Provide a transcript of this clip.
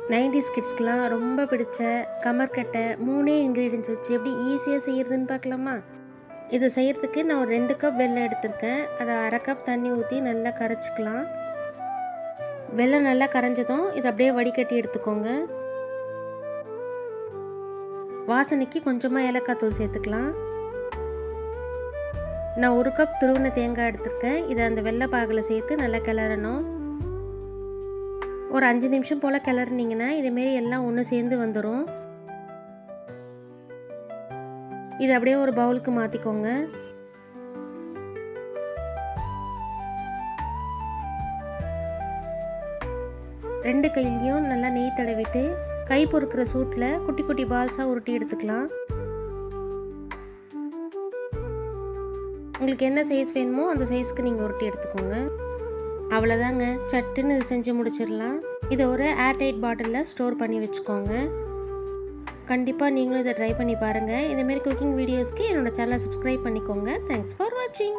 90s கிட்ஸ்க்குலாம் ரொம்ப பிடிச்ச கமர்கட்டை 3 ingredients வச்சு எப்படி ஈஸியாக செய்கிறதுன்னு பார்க்கலாமா? இது செய்கிறதுக்கு நான் ஒரு 2 கப் வெல்லம் எடுத்திருக்கேன். அதை 1/2 கப் தண்ணி ஊற்றி நல்லா கரைச்சிக்கலாம். வெல்லம் நல்லா கரைஞ்சதும் இதை அப்படியே வடிகட்டி எடுத்துக்கோங்க. வாசனைக்கு கொஞ்சமாக ஏலக்காய் தூள் சேர்த்துக்கலாம். நான் 1 கப் துருவின தேங்காய் எடுத்திருக்கேன். இதை அந்த வெள்ளை பாகில் சேர்த்து நல்லா கிளறணும். ஒரு 5 நிமிஷம் போல் கிளறினீங்கன்னா இதேமாரி எல்லாம் ஒன்று சேர்ந்து வந்துடும். இது அப்படியே ஒரு பவுலுக்கு மாற்றிக்கோங்க. ரெண்டு கையிலையும் நல்லா நெய் தடவிட்டு கை பொறுக்கிற சூட்டில் குட்டி குட்டி பால்ஸாக உருட்டி எடுத்துக்கலாம். உங்களுக்கு என்ன சைஸ் வேணுமோ அந்த சைஸ்க்கு நீங்கள் உருட்டி எடுத்துக்கோங்க. அவ்வளோதாங்க, சட்டுன்னு இது செஞ்சு முடிச்சிடலாம். இதை ஒரு ஏர்டைட் பாட்டிலில் ஸ்டோர் பண்ணி வச்சுக்கோங்க. கண்டிப்பாக நீங்களும் இதை ட்ரை பண்ணி பாருங்கள். இதேமாரி குக்கிங் வீடியோஸ்க்கு என்னோடய சேனலை சப்ஸ்கிரைப் பண்ணிக்கோங்க. தேங்க்ஸ் ஃபார் வாட்சிங்.